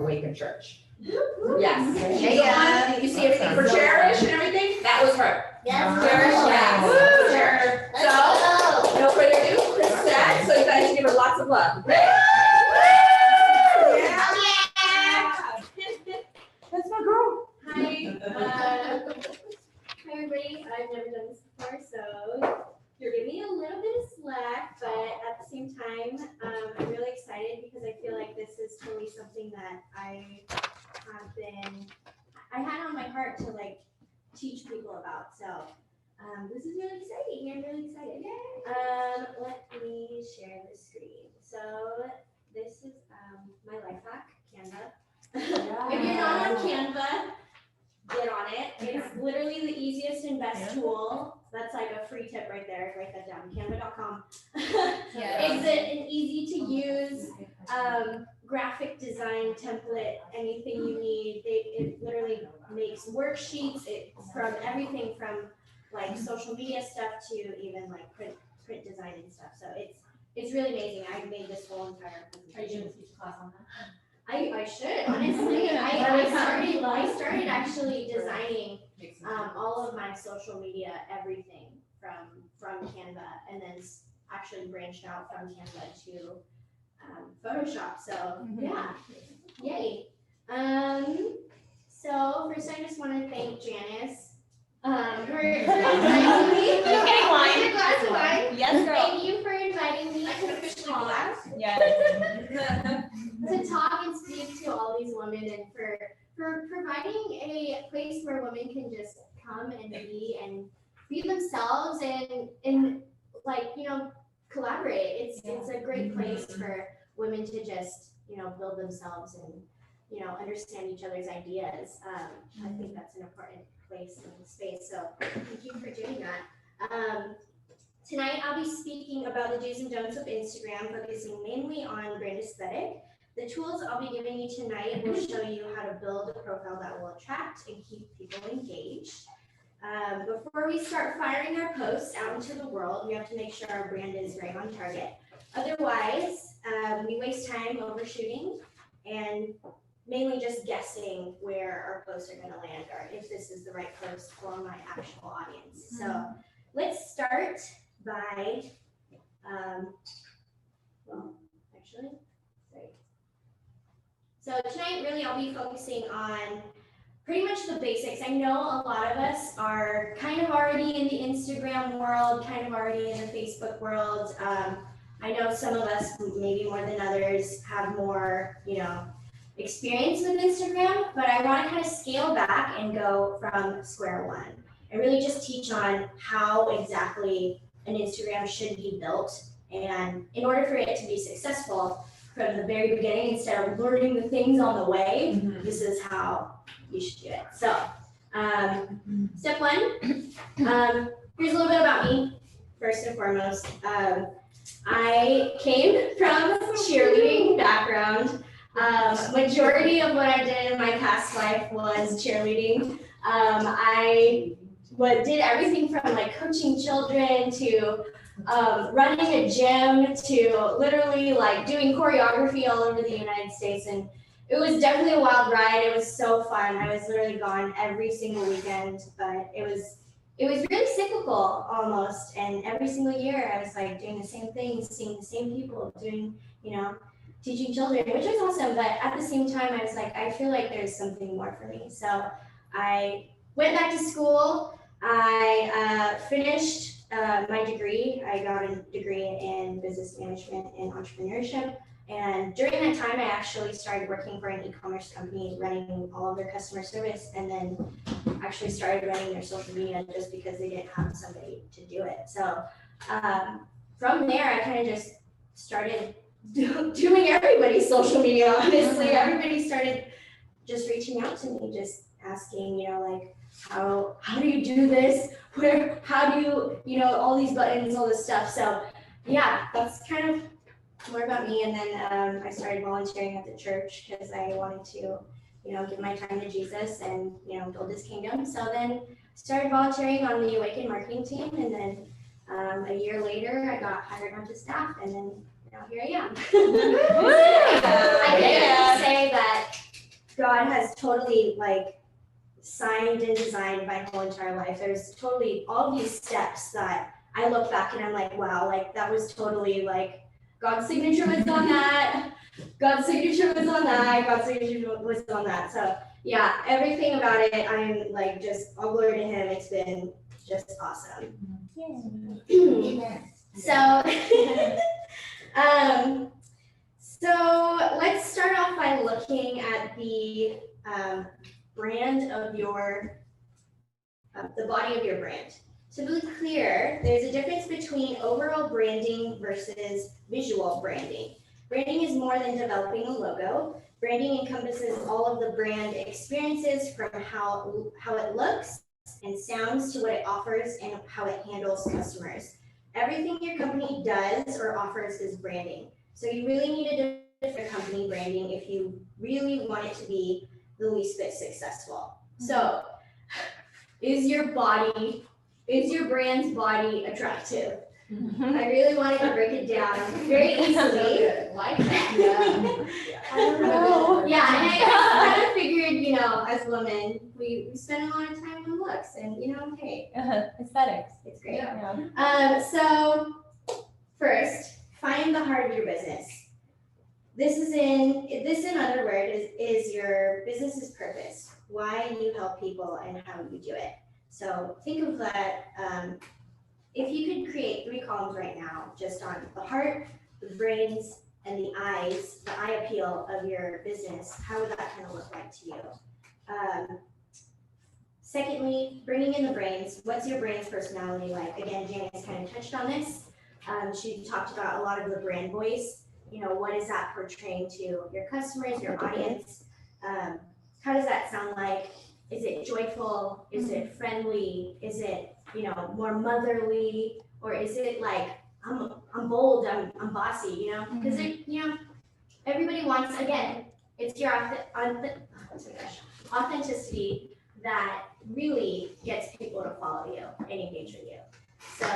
Awaken Church. Yes. She's the one, you see everything for Cherish and everything, that was her. Yes. Cherish, yes. Woo. Cherish. Let's So, go. no further ado, Kristen, so you guys can give her lots of love. Yeah. That's my girl. Hi, everybody. I've never done this before, so you're giving me a little bit of slack, but at the same time, I'm really excited because I feel like this is totally something that I had on my heart to like teach people about. So this is really exciting. I'm really excited. Let me share the screen. So this is my life hack, Canva. If you're not on Canva, get on it. It's literally the easiest and best tool. That's like a free tip right there. Write that down. Canva.com. It's an easy to use graphic design template. Anything you need. It literally makes worksheets. From everything from like social media stuff to even like print design and stuff. So it's really amazing. I made this whole entire presentation. Are you going to teach a class on that? I should, honestly. I started actually designing all of my social media, everything from Canva, and then actually branched out from Canva to Photoshop. So yeah, yay. So first I just want to thank Janice for inviting me. Okay, wine. A glass of wine. Yes, girl. Thank you for inviting me to talk. Yes. To talk and speak to all these women and for providing a place where women can just come and be themselves and like, you know, collaborate. It's a great place for women to just, you know, build themselves and, you know, understand each other's ideas. I think that's an important place and space. So thank you for doing that. Tonight I'll be speaking about the do's and don'ts of Instagram, focusing mainly on brand aesthetic. The tools I'll be giving you tonight will show you how to build a profile that will attract and keep people engaged. Before we start firing our posts out into the world, we have to make sure our brand is right on target. Otherwise, we waste time overshooting and mainly just guessing where our posts are going to land or if this is the right post for my actual audience. So let's start by, So tonight, really, I'll be focusing on pretty much the basics. I know a lot of us are kind of already in the Instagram world, kind of already in the Facebook world. I know some of us, maybe more than others, have more, you know, experience with Instagram, but I want to kind of scale back and go from square one and really just teach on how exactly an Instagram should be built. And in order for it to be successful, from the very beginning, instead of learning the things on the way, this is how you should do it. So, step one, here's a little bit about me, first and foremost. I came from a cheerleading background. Majority of what I did in my past life was cheerleading. I did everything from like coaching children to running a gym to literally like doing choreography all over the United States, and it was definitely a wild ride. It was so fun. I was literally gone every single weekend, but it was really cyclical almost, and every single year I was like doing the same things, seeing the same people, doing, you know, teaching children, which was awesome. But at the same time, I was like, I feel like there's something more for me. So I went back to school. I finished my degree. I got a degree in business management and entrepreneurship. And during that time, I actually started working for an e-commerce company, running all of their customer service, and then actually started running their social media just because they didn't have somebody to do it. So from there, I kind of just started doing everybody's social media, honestly. Everybody started just reaching out to me, just asking, you know, like, how do you do this? How do you know, all these buttons, all this stuff. So yeah, that's kind of more about me. And then I started volunteering at the church because I wanted to, you know, give my time to Jesus and, you know, build his kingdom. So then started volunteering on the Awaken marketing team. And then a year later, I got hired onto staff, and then now here I am. I can say that God has totally like signed and designed my whole entire life. There's totally all these steps that I look back and I'm like, wow, like that was totally like God's signature was on that. God's signature was on that. God's signature was on that. So yeah, everything about it, I'm like just all glory to Him. It's been just awesome. So, so let's start off by looking at the brand of your, the body of your brand. To be clear, there's a difference between overall branding versus visual branding. Branding is more than developing a logo. Branding encompasses all of the brand experiences from how it looks and sounds to what it offers and how it handles customers. Everything your company does or offers is branding. So you really need a different company branding if you really want it to be the least bit successful. So is your brand's body attractive? I really wanted to break it down very easily. Like that. I don't know. Yeah, and I kind of figured, you know, as women, we spend a lot of time on looks, and you know, hey, Aesthetics. it's great. Yeah. So first, find the heart of your business. This in other words is your business's purpose, why you help people and how you do it. So think of that. If you could create 3 columns right now, just on the heart, the brains, and the eyes, the eye appeal of your business, how would that kind of look like to you? Secondly, bringing in the brains. What's your brain's personality like? Again, Janice kind of touched on this. She talked about a lot of the brand voice. You know, what is that portraying to your customers, your audience? How does that sound like? Is it joyful? Is it friendly? Is it, you know, more motherly? Or is it like, I'm bold, I'm bossy, you know? Because you know, everybody wants, again, it's your authenticity that really gets people to follow you and engage with you. So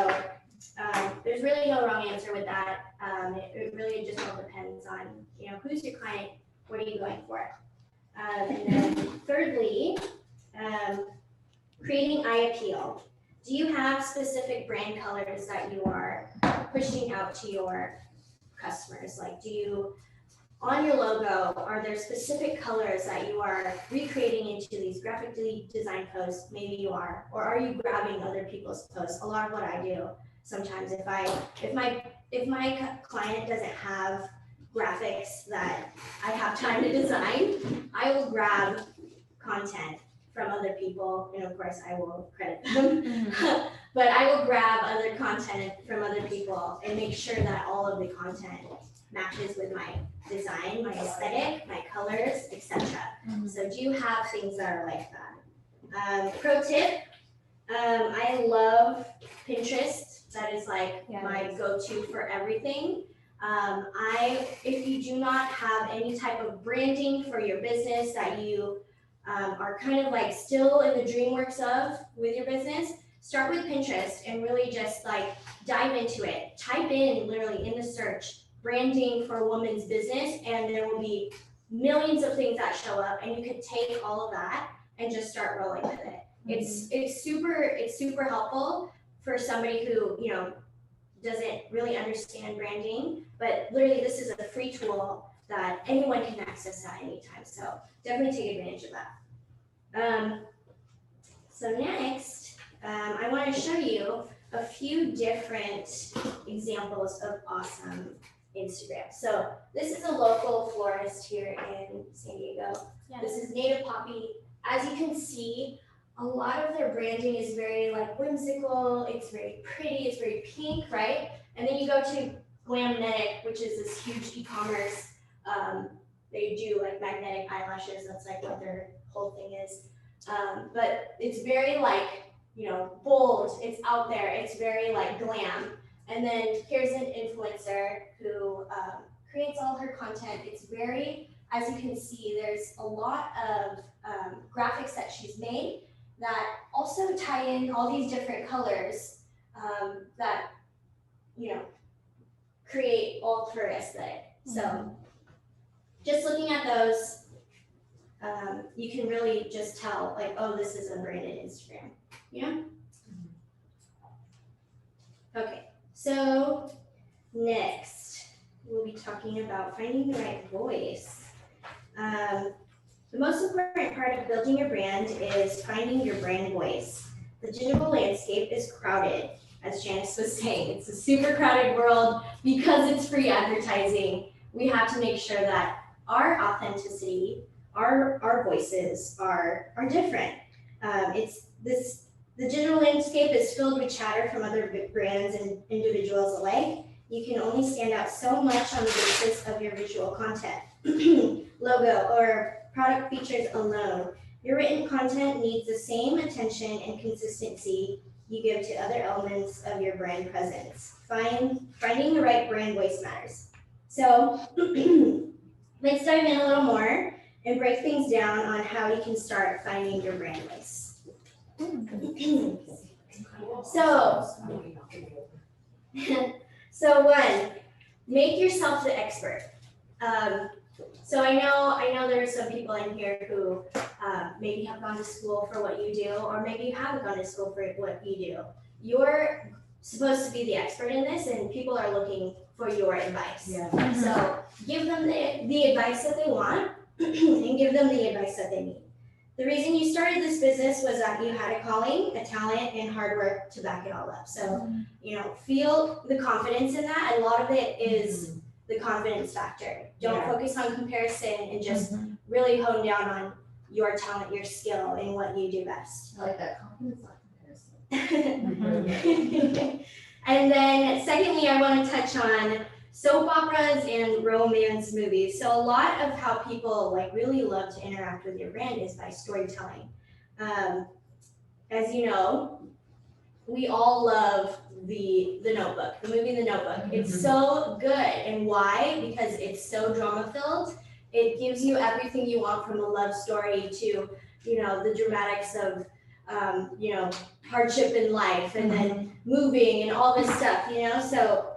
there's really no wrong answer with that. It really just all depends on, you know, who's your client, what are you going for? And then thirdly, creating eye appeal. Do you have specific brand colors that you are pushing out to your customers? Like, do you, on your logo, are there specific colors that you are recreating into these graphically designed posts? Maybe you are, or are you grabbing other people's posts? A lot of what I do sometimes, if my client doesn't have graphics that I have time to design, I will grab content from other people, and of course I will credit them, but I will grab other content from other people and make sure that all of the content matches with my design, my aesthetic, my colors, etc. So do you have things that are like that? Pro tip, I love Pinterest. That is like my go-to for everything. If you do not have any type of branding for your business that you are kind of like still in the dream works of with your business, start with Pinterest and really just like dive into it. Type in literally in the search, branding for a woman's business, and there will be millions of things that show up, and you could take all of that and just start rolling with it. It's super helpful for somebody who, you know, doesn't really understand branding, but literally this is a free tool that anyone can access at any time. So definitely take advantage of that. So next, I want to show you a few different examples of awesome Instagram. So this is a local florist here in San Diego. This is Native Poppy. As you can see, a lot of their branding is very like whimsical, it's very pretty, it's very pink, right? And then you go to Glamnetic, which is this huge e-commerce. They do like magnetic eyelashes, that's like what their whole thing is. But it's very like, you know, bold, it's out there, it's very like glam. And then here's an influencer who creates all her content. It's very, as you can see, there's a lot of graphics that she's made that also tie in all these different colors that, you know, create all her aesthetic. So just looking at those, you can really just tell like, oh, this is a branded Instagram, you know? Okay, so next we'll be talking about finding the right voice. The most important part of building your brand is finding your brand voice. The digital landscape is crowded, as Janice was saying. It's a super crowded world because it's free advertising. We have to make sure that our authenticity, our voices are different. The digital landscape is filled with chatter from other brands and individuals alike. You can only stand out so much on the basis of your visual content, logo, or product features alone. Your written content needs the same attention and consistency you give to other elements of your brand presence. Finding the right brand voice matters. So let's dive in a little more and break things down on how you can start finding your brand voice. So one, make yourself the expert. So I know there are some people in here who maybe have gone to school for what you do, or maybe you haven't gone to school for what you do. You're supposed to be the expert in this, and people are looking for your advice. Yeah. So give them the advice that they want and give them the advice that they need. The reason you started this business was that you had a calling, a talent, and hard work to back it all up. So, feel the confidence in that. A lot of it is the confidence factor. Don't focus on comparison and just really hone down on your talent, your skill, and what you do best. I like that confidence, not comparison. And then secondly, I want to touch on soap operas and romance movies. So a lot of how people really love to interact with your brand is by storytelling. As you know, we all love the Notebook, the movie The Notebook. It's so good. And why? Because it's so drama filled. It gives you everything you want, from a love story to, the dramatics of, hardship in life, and then moving and all this stuff, So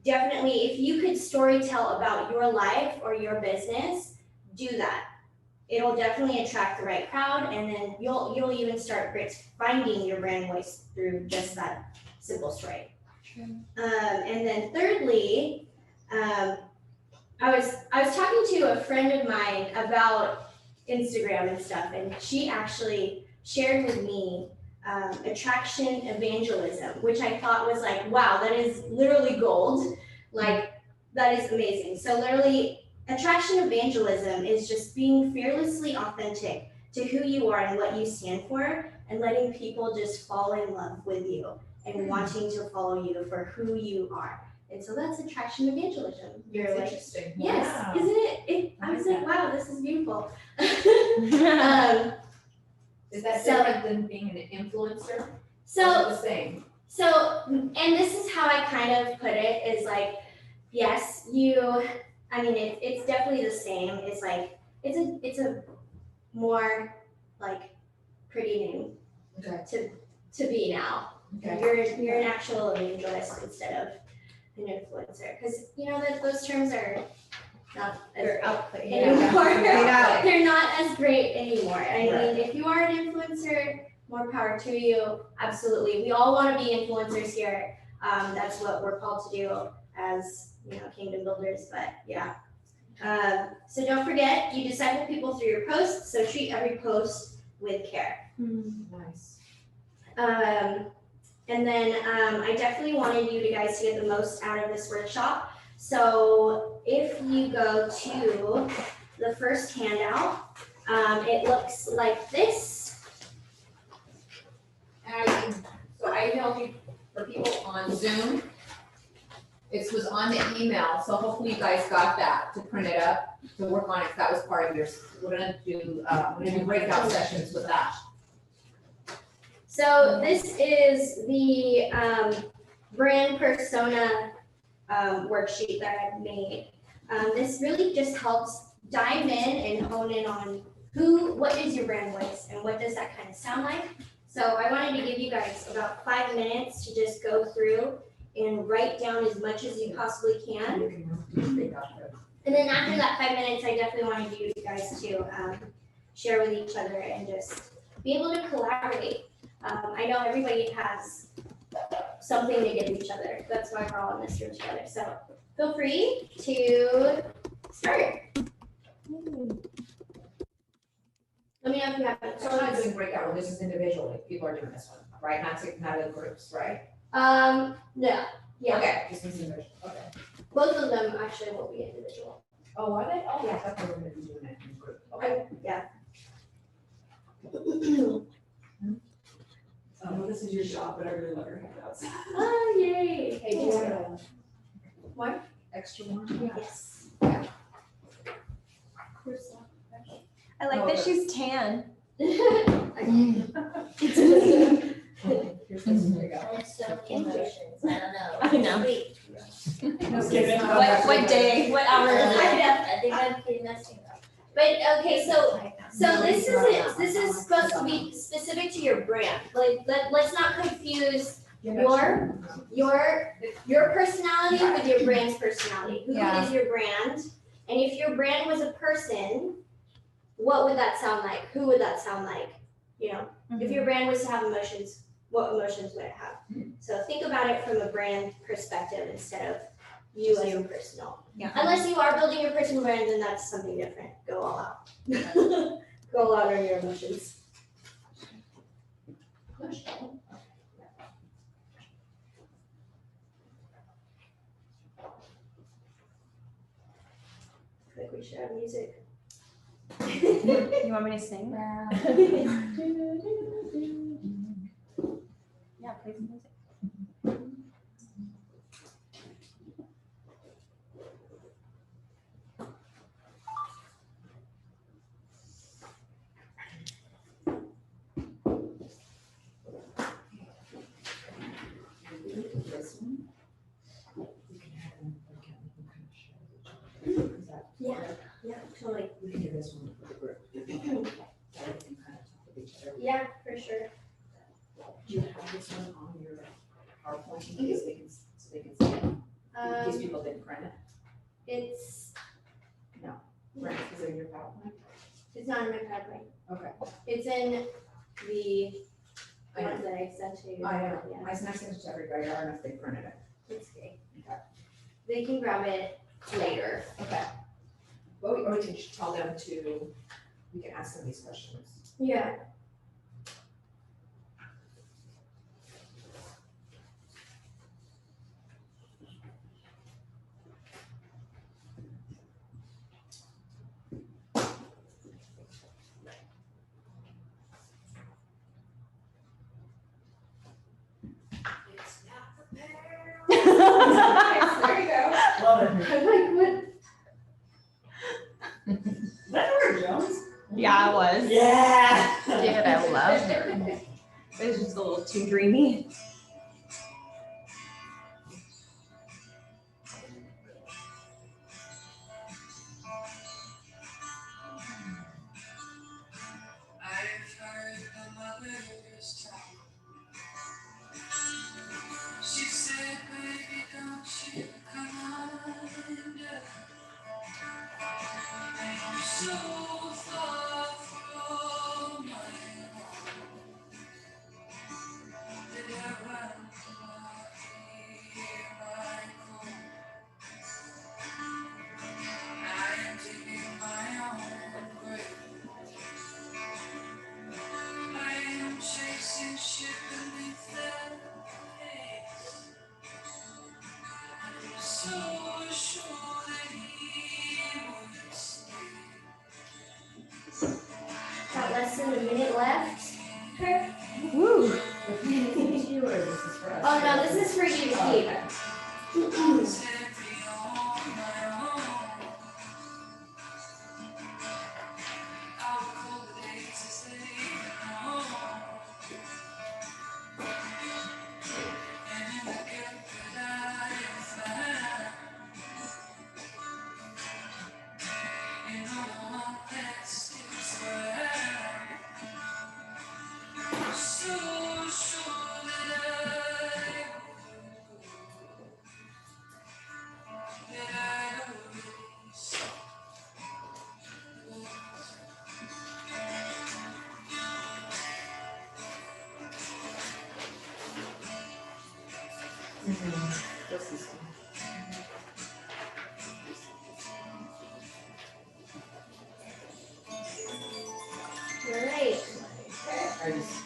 definitely, if you could storytell about your life or your business, do that. It'll definitely attract the right crowd, and then you'll even start finding your brand voice through just that simple story. And then thirdly, I was talking to a friend of mine about Instagram and stuff, and she actually shared with me attraction evangelism, which I thought was wow, that is literally gold. That is amazing. So literally, attraction evangelism is just being fearlessly authentic to who you are and what you stand for, and letting people just fall in love with you and wanting to follow you for who you are. And so that's attraction evangelism. You're Interesting. yes, Wow. isn't it? I was wow, this is beautiful. Is that different than being an influencer? So Or the same? So, and this is how I kind of put it, is yes, it's definitely the same. It's a more pretty name to be now. Okay. You're an actual evangelist instead of an influencer, because that those terms are not They're output. anymore. Yeah. They're not as great anymore. I mean, if you are an influencer, more power to you. Absolutely. We all want to be influencers here. That's what we're called to do as, kingdom builders, but yeah. So don't forget, you disciple people through your posts, so treat every post with care. Nice. And then I definitely wanted you guys to get the most out of this workshop. So if you go to the first handout, it looks like this. And so I emailed you for people on Zoom. It was on the email, so hopefully you guys got that to print it up, to work on it, if that was part of yours. We're gonna do breakout sessions with that. So this is the brand persona worksheet that I've made. This really just helps dive in and hone in on what is your brand voice and what does that kind of sound like. So I wanted to give you guys about 5 minutes to just go through and write down as much as you possibly can. And then after that 5 minutes, I definitely wanted you guys to share with each other and just be able to collaborate. I know everybody has something to give each other. That's why we're all in this room together. So feel free to start. Let me know if you have any So we're not doing breakout room, this is individually, people are doing this one, right? Not in groups, right? No, yeah, Okay, this is individual, okay. both of them actually will be individual. Oh, are they? Oh, yeah, I thought they were gonna be doing it in group, okay. Yeah. Oh, this is your job, but I really love your handouts. Oh, yay. Hey, do you want a one, extra one? Yes. I like that she's tan. Here's this, there you go. I'm so emotions, I don't know. I know. Wait. No kidding. What day, what hour is it? I think I'm pretty messing up. But, okay, so this is it, this is supposed to be specific to your brand. Like, let's not confuse your personality with your brand's personality. Who Yeah. is your brand? And if your brand was a person, what would that sound like? Who would that sound like? You know, if your brand was to have emotions, what emotions would it have? So think about it from a brand perspective instead of you as a personal. Yeah. Unless you are building your personal brand, then that's something different. Go all out. Go all out on your emotions. I think we should have music. You want me to sing? Yeah, play some music. This one. We can have them, we can kind of share with each other. Is that- Yeah, totally. We can do this one for the group. That way we can kind of talk with each other. Yeah, for sure. Do you have this one on your PowerPoint in case they can, so they can see it? In case people didn't print it? It's Right, is it in your PowerPoint? it's not in my PowerPoint. Okay. It's in the I know. one that I sent to you. I know, Yeah, I sent it to everybody, I don't know if they printed it. it's okay. Okay. They can grab it later. Okay. Well, or we can just tell them to, we can ask them these questions. Yeah. There you go. Love it. I'm like, what? That Nora Jones? Yeah, I was. Yeah. Dude, I love her. It was just a little too dreamy. I've heard the mother's talk. She said, baby, don't you come under. I'm so far from my home that I run here my home. I am digging my own grave. I am chasing shit beneath the haze. So sure that he would stay. Got less than a minute left. Her. Woo. Is this you or is this for us? Oh no, this is for you to Oh, keep. okay. Every on my own. I'll call the days as they come. And in the gap that I have found, you know the one that sticks around. So sure that I This is- All right. I just-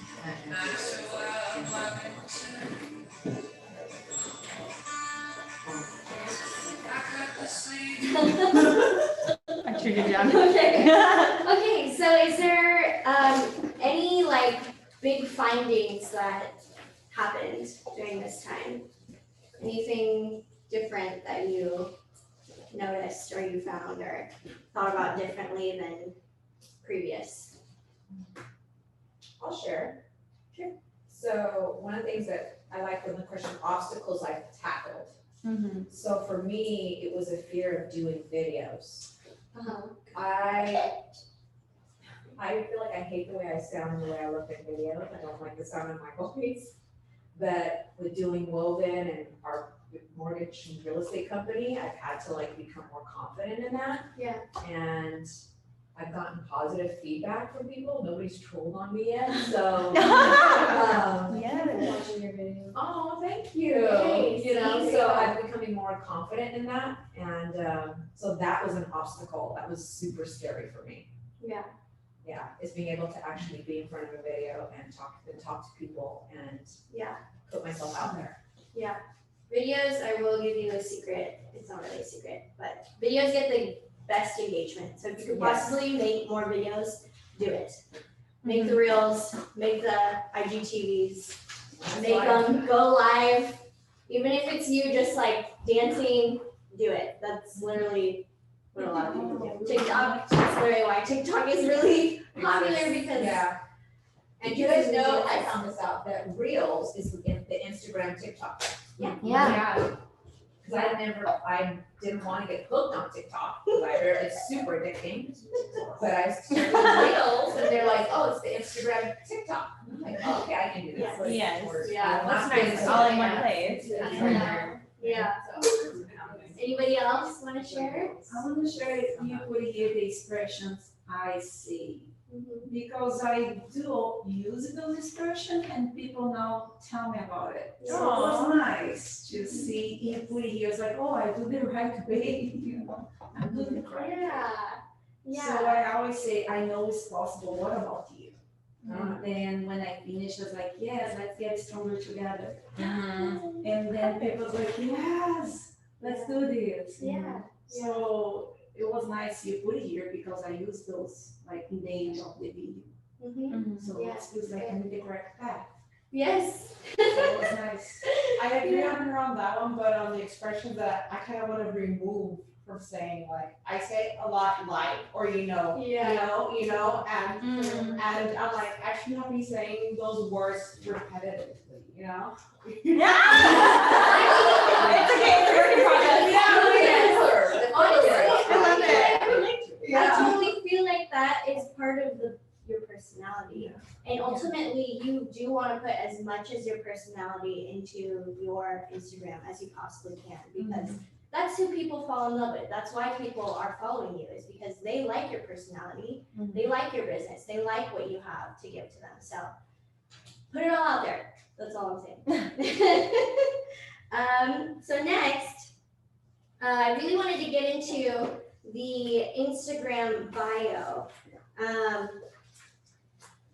I triggered you on. Okay. Okay, so is there any like big findings that happened during this time? Anything different that you noticed or you found or thought about differently than previous? I'll share. Sure. So one of the things that I like from the question, obstacles I've tackled. Mm-hmm. So for me, it was a fear of doing videos. Uh-huh. I feel like I hate the way I sound and the way I look in videos. I don't like the sound of my voice. But with doing Woven and our mortgage and real estate company, I've had to like become more confident in that. Yeah. And I've gotten positive feedback from people. Nobody's trolled on me yet, so. Watching your video. Oh, thank you. Nice. You know, Nice. so I'm becoming more confident in that. And so that was an obstacle. That was super scary for me. Yeah. Yeah, is being able to actually be in front of a video and talk to people and Yeah. put myself out there. Videos, I will give you a secret. It's not really a secret, but videos get the best engagement. So if you could possibly make more videos, do it. Make the reels, make the IGTVs, make them go live. Even if it's you just like dancing, do it. That's literally what a lot of people do. TikTok, that's literally why TikTok is really popular because Yeah. And you guys know, I found this out, that Reels is the Instagram TikTok. Yeah. Because I didn't want to get hooked on TikTok, because I heard it's super addicting. But I started Reels, and they're like, oh, it's the Instagram TikTok. I'm like, oh, okay, I can do this. Yes. Yeah, That's It's all in one place. Yeah. Anybody else want to share? I want to share if you could hear the expressions I see. Because I do use those expressions and people now tell me about it. So it was nice to see if we hear, it's like, oh, I do the right way, you know, I'm doing the correct way. Yeah. So I always say, I know it's possible, what about you? Then when I finish, I was like, yes, let's get stronger together. And then people's like, yes, let's do this. Yeah. So it was nice you put it here because I use those like in the end of the video. So Yeah. it feels like I'm in the correct path. Yes. So it was nice. I agree on her on that one, but on the expression that I kind of want to remove from saying like, I say a lot like, or you know, and I'm like, I should not be saying those words repetitively, you know? It's okay, it's a work in progress. I love it. Yeah. I totally feel like that is part of your personality. And ultimately, you do want to put as much as your personality into your Instagram as you possibly can, because that's who people fall in love with. That's why people are following you, is because they like your personality, they like your business, they like what you have to give to them. So put it all out there. That's all I'm saying. So next, I really wanted to get into the Instagram bio.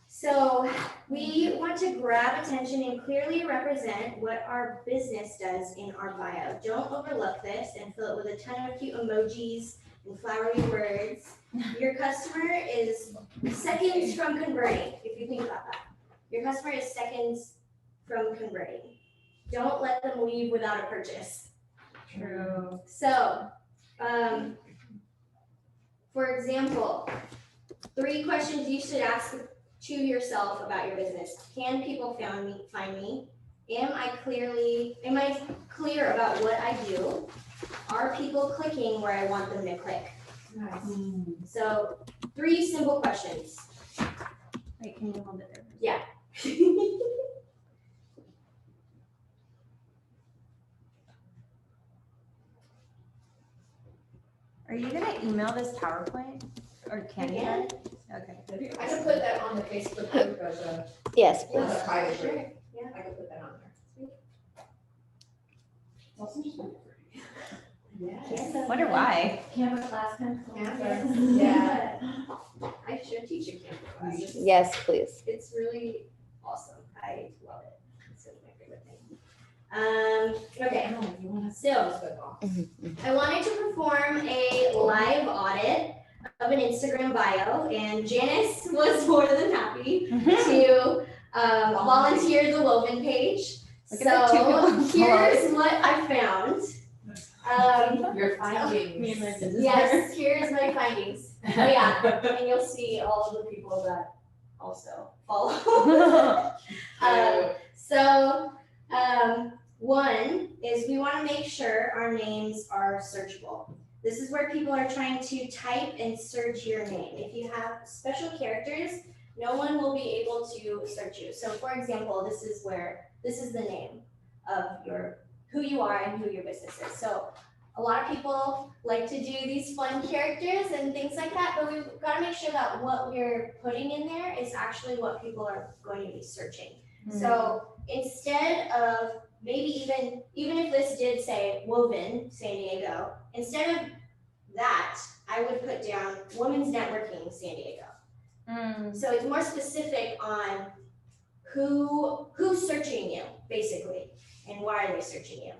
So we want to grab attention and clearly represent what our business does in our bio. Don't overlook this and fill it with a ton of cute emojis and flowery words. Your customer is seconds from converting, if you think about that. Your customer is seconds from converting. Don't let them leave without a purchase. True. So, for example, 3 questions you should ask to yourself about your business. Can people find me? Am I clear about what I do? Are people clicking where I want them to click? Nice. So 3 simple questions. Wait, can you hold it there? Yeah. Are you gonna email this PowerPoint? Or can you? Yeah. Okay. I can put that on the Facebook group as a, Yes, as a private group. Yeah. I can put that on there. Yeah. Wonder why. Canvas class kind of. Yeah. I should teach a Canva class. Yes, please. It's really awesome. I love it. It's my favorite thing. Okay, so I wanted to perform a live audit of an Instagram bio, and Janice was more than happy to volunteer the Woven page. Look at the two So people. here's what I found. Your findings. Yes, here's my findings. Oh yeah, and you'll see all of the people that also follow. One is we want to make sure our names are searchable. This is where people are trying to type and search your name. If you have special characters, no one will be able to search you. So for example, this is the name of who you are and who your business is. So a lot of people like to do these fun characters and things like that, but we've got to make sure that what we're putting in there is actually what people are going to be searching. So instead of maybe even if this did say Woven San Diego, instead of that, I would put down Women's Networking San Diego. So it's more specific on who's searching you, basically, and why are they searching you.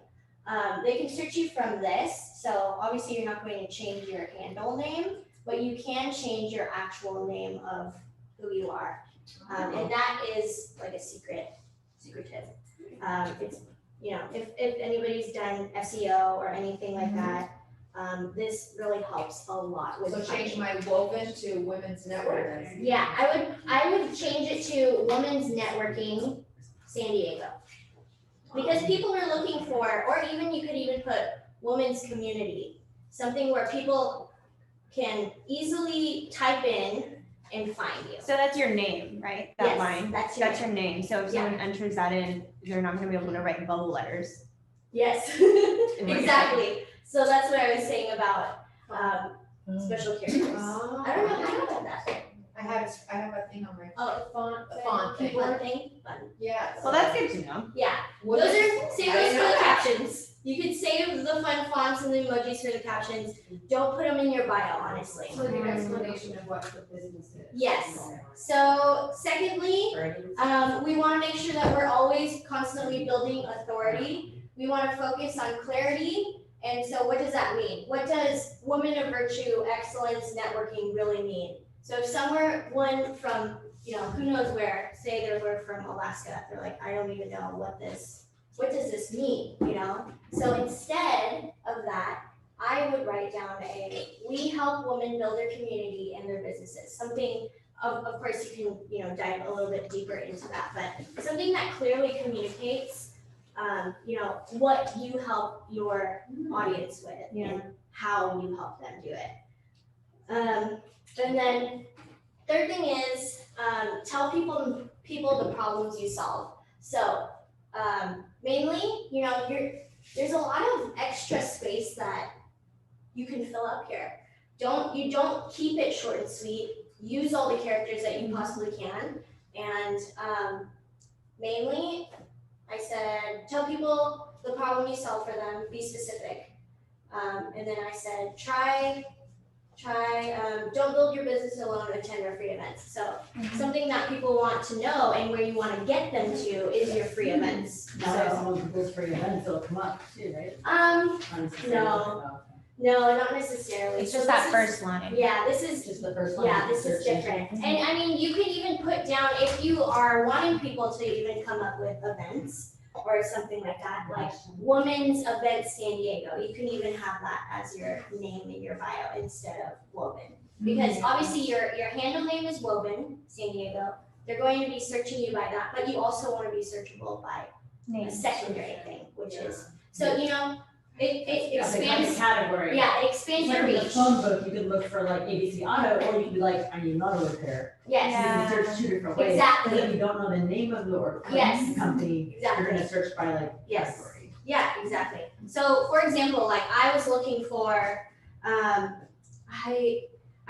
They can search you from this, so obviously you're not going to change your handle name, but you can change your actual name of who you are. And that is like a secret tip. It's, if anybody's done SEO or anything like that, this really helps a lot with So change finding. my woven to women's network. Yeah, I would change it to Women's Networking San Diego. Because people are looking for, or you could even put women's community, something where people can easily type in and find you. So that's your name, right? That Yes, line. that's Your name. So if someone enters that in, they're not gonna be able to write bubble letters. Yes, exactly. So that's what I was saying about special characters. I don't know how to do that. I have a thing on my Oh, font thing. keyboard thing. Fun. Yeah. Well, that's good to know. Yeah, What those is- are save I those didn't for know the that. captions. You could save the fun fonts and the emojis for the captions. Don't put them in your bio, honestly. So the explanation of what the business is. Yes. So secondly, we want to make sure that we're always constantly building authority. We want to focus on clarity. And so what does that mean? What does woman of virtue, excellence, networking really mean? So if someone from, who knows where, say they were from Alaska, they're like, I don't even know what does this mean, So instead of that, I would write down we help women build their community and their businesses. Something, of course, you can, dive a little bit deeper into that, but something that clearly communicates, what you help your audience with and how you help them do it. And then third thing is, tell people the problems you solve. So, mainly, there's a lot of extra space that you can fill up here. You don't keep it short and sweet. Use all the characters that you possibly can. And mainly, I said, tell people the problem you solve for them, be specific. And then I said, don't build your business alone, attend our free events. So something that people want to know and where you want to get them to is your free events. Now that someone goes for events, it'll come up too, right? No, not necessarily. It's So just this that is- first line. Yeah, this is Just the first one. Yeah, this is different. And I mean, you can even put down, if you are wanting people to even come up with events or something like that, like Women's Event San Diego, you can even have that as your name in your bio instead of Woven. Because obviously your handle name is Woven San Diego. They're going to be searching you by that, but you also want to be searchable by a secondary thing, which is, so it expands, Category. it expands Like your in the reach. phone book, you could look for like ABC Auto, or you could be like, I need an auto repair. Yes, You can search two different ways. Exactly. And if you don't know the name of the Yes. company, Exactly. you're gonna search by like Yes. category. Yeah, exactly. So for example, like I was looking for, I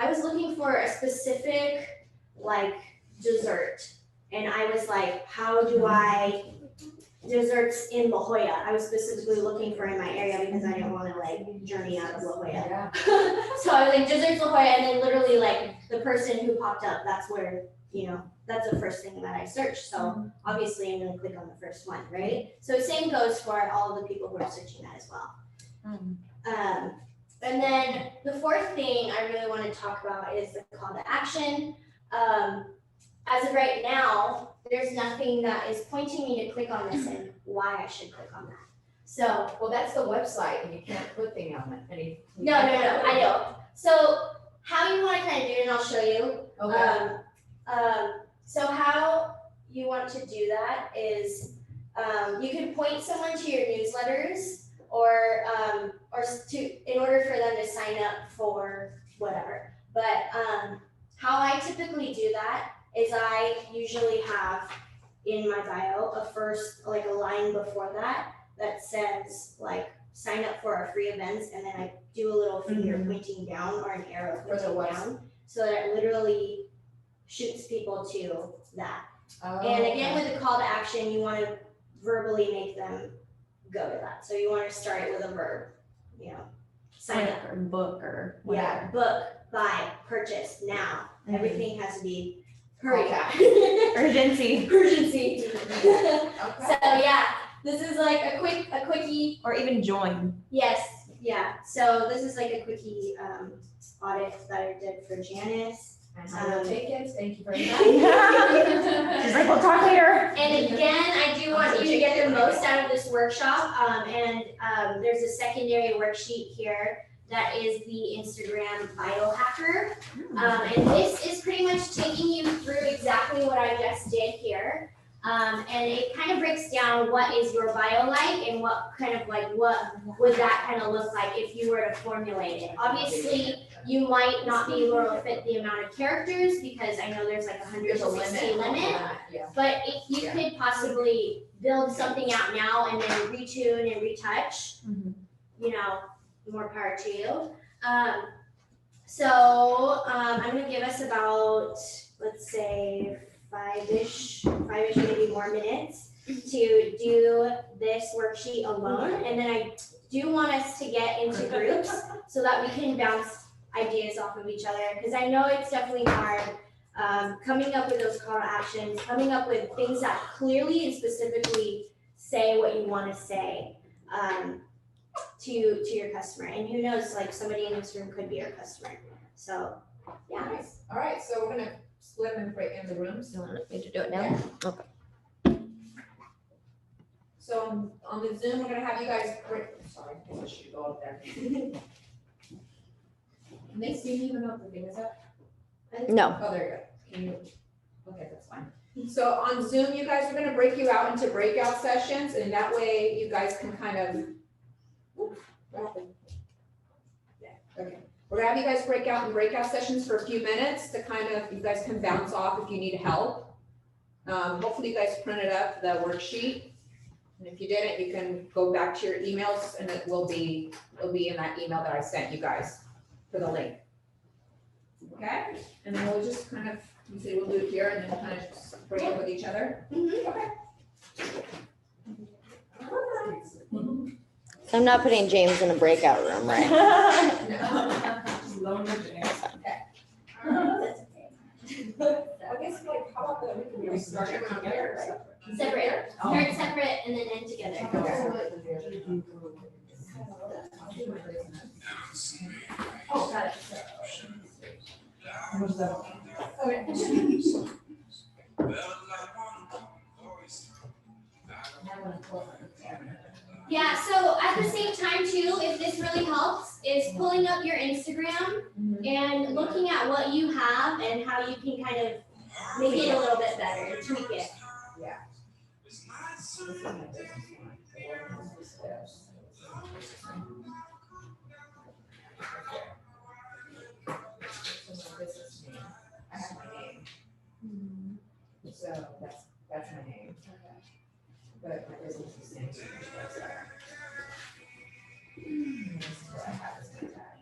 was looking for a specific like dessert. And I was like, how do I desserts in La Jolla. I was specifically looking for in my area because I didn't wanna like journey out of La Jolla. Yeah. So I was like, desserts La Jolla, and then literally like the person who popped up, that's where, you know, that's the first thing that I searched. So obviously I'm gonna click on the first one, right? So same goes for all of the people who are searching that as well. And then the fourth thing I really want to talk about is the call to action. As of right now, there's nothing that is pointing me to click on this and why I should click on that. So, Well, that's the website, and you can't put thing on it, no, I don't. So how you want to kind of do it, and I'll show you. Okay. So how you want to do that is, you can point someone to your newsletters or in order for them to sign up for whatever. But how I typically do that is I usually have in my bio a line before that says like sign up for our free events, and then I do a little finger pointing down or an arrow pointing down, so that it literally shoots people to that. And again, with the call to action, you want to verbally make them go to that. So you want to start it with a verb, you know, sign up. Or book or Yeah, whatever. book, buy, purchase, now. Everything has to be hurry. Urgency. Urgency. Okay. So yeah, this is like a quickie. Or even join. Yes, yeah. So this is like a quickie audit that I did for Janice. And I will take it, thank you very much. She's like, we'll talk later. And again, I do want you to get the most out of this workshop. There's a secondary worksheet here that is the Instagram biohacker. And this is pretty much taking you through exactly what I just did here. And it kind of breaks down what is your bio like and what would that kind of look like if you were to formulate it. Obviously, you might not be able to fit the amount of characters because I know there's like a 160 limit. Yeah. But if you could possibly build something out now and then retune and retouch, you know, more power to you. I'm gonna give us about, let's say, five-ish, maybe more minutes to do this worksheet alone. And then I do want us to get into groups so that we can bounce ideas off of each other, because I know it's definitely hard coming up with those call to actions, coming up with things that clearly and specifically say what you want to say to your customer. And who knows, like somebody in this room could be your customer. So yeah. Nice. All right, so we're gonna split and break in the rooms. You want me to do it now? So on the Zoom, we're gonna have you guys sorry, I should go up there. Can they see me even though the thing is up? No. Oh, there you go. Can you? Okay, that's fine. So on Zoom, you guys are gonna break you out into breakout sessions, and that way you guys can kind of. Okay. We're gonna have you guys break out in breakout sessions for a few minutes to kind of, you guys can bounce off if you need help. Hopefully you guys printed up the worksheet. And if you didn't, you can go back to your emails and it will be in that email that I sent you guys for the link. Okay, and then we'll just kind of, you say we'll do it here and then kind of just break it with each other. Okay. So I'm not putting James in a breakout room, right? I guess like, how about the, we can start around there, Separate, start separate and then end together. Oh, got it. Yeah, so at the same time too, if this really helps, is pulling up your Instagram and looking at what you have and how you can kind of make it a little bit better, tweak it. Yeah. I have my name. So that's my name. But my business is name. This is what I have as my tag.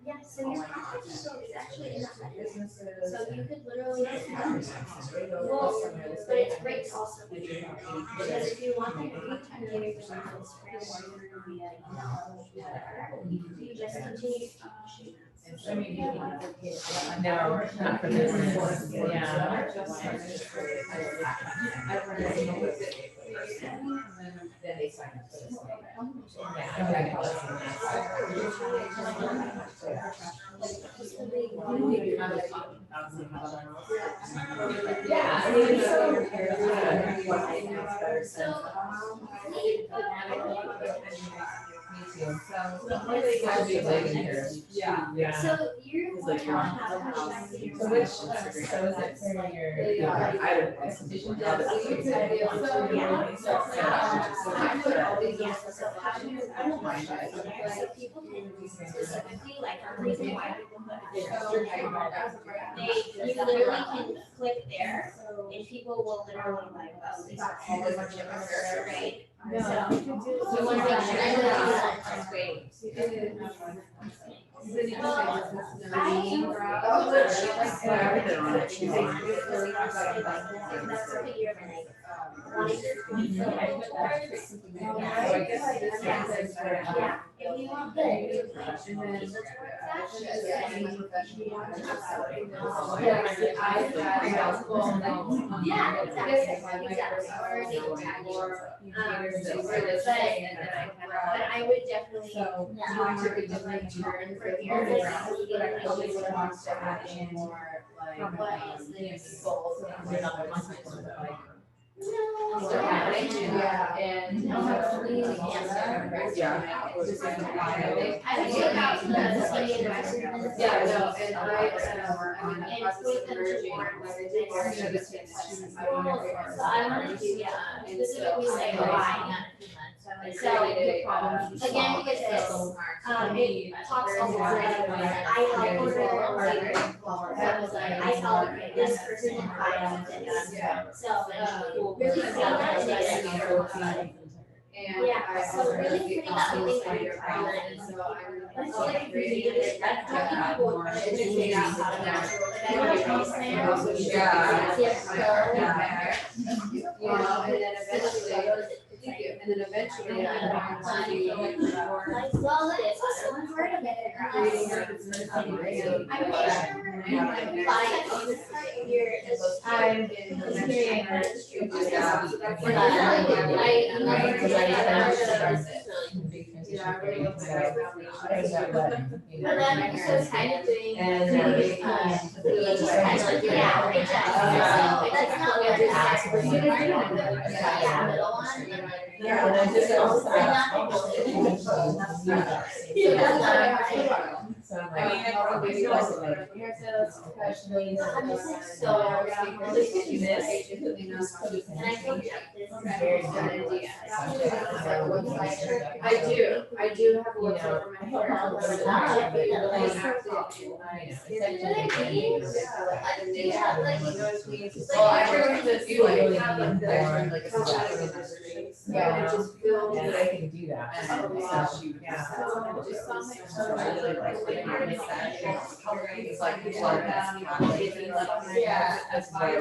Yeah, so your contact info is actually in that menu. So you could literally, well, but it's great to also, because if you want them to continue to Instagram or via email, whatever, you just continue to shoot. No, not for business, Then they sign up for this. Yeah. So you would have to have So which, so is it for your? I would. I don't mind that. So people can specifically, like, the reason why people put they, you literally can click there, and people will literally like, oh, these are all the right? So, you wanna make sure that That's great. But I would definitely return for here, what is this? Yeah, and. I would go out to the city advisory. Yeah, no, and And point them towards so I wanted to, specifically say why. So, again, with this, it talks a lot of, I help order I help this person buy this. So, really seeing that and it's, yeah, so really putting something on your priority. That's like really, like, how people are figuring out how to natural, like, I don't know, man. And then eventually, Well, it's also part of it. I'm pretty sure, you're just, I'm hearing but then, so kind of thing. Yeah, it does. So that's not what it is. Yeah, middle one. Yeah, and I just also. So I'm like, I do have a website for my Well, I really just feel like have like a yeah, just build that I can do that. Yeah. So I really like it's like people are yeah, that's why.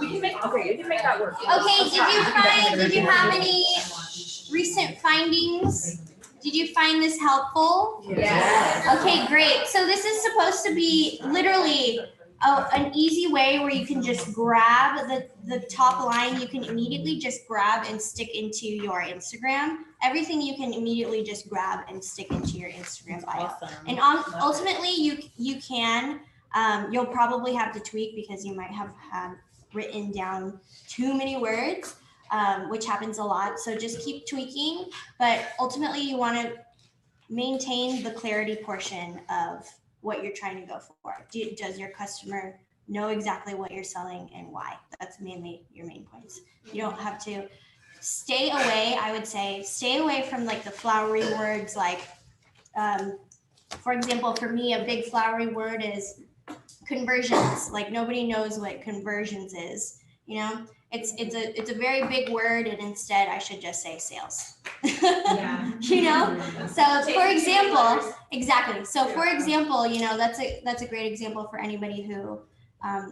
We can make, okay, you can make that work. Okay, did you have any recent findings? Did you find this helpful? Yes. Okay, great. So this is supposed to be literally an easy way where you can just grab the top line, you can immediately just grab and stick into your Instagram. Everything you can immediately just grab and stick into your Instagram bio. And ultimately you can, you'll probably have to tweak because you might have written down too many words, which happens a lot. So just keep tweaking, but ultimately you want to maintain the clarity portion of what you're trying to go for. Does your customer know exactly what you're selling and why? That's mainly your main points. You don't have to stay away. I would say stay away from like the flowery words. Like, for example, for me, a big flowery word is conversions. Like nobody knows what conversions is. You know, it's a very big word, and instead I should just say sales. Yeah. You know, so for example, exactly. So for example, you know, that's a great example for anybody who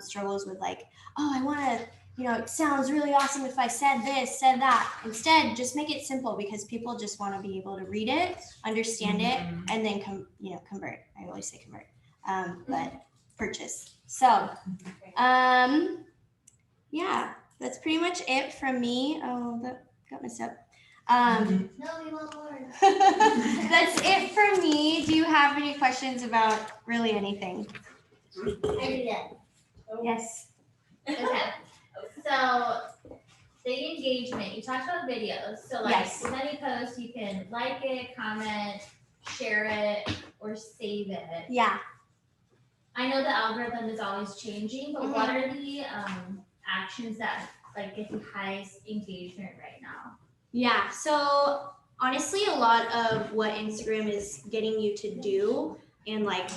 struggles with like, oh, I want to, you know, it sounds really awesome if I said this, said that. Instead, just make it simple because people just want to be able to read it, understand it, and then convert. I always say convert, but purchase. So, yeah, that's pretty much it from me. Oh, that got messed up. No, we want more. That's it for me. Do you have any questions about really anything? I do that. Yes. Okay. So the engagement, you talked about videos. So like Yes. with any post, you can like it, comment, share it, or save it. Yeah. I know the algorithm is always changing, but what are the actions that like get the highest engagement right now? Yeah. So honestly, a lot of what Instagram is getting you to do and like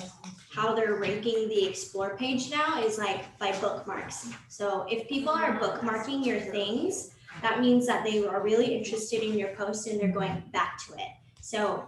how they're ranking the explore page now is like by bookmarks. So if people are bookmarking your things, that means that they are really interested in your post and they're going back to it. So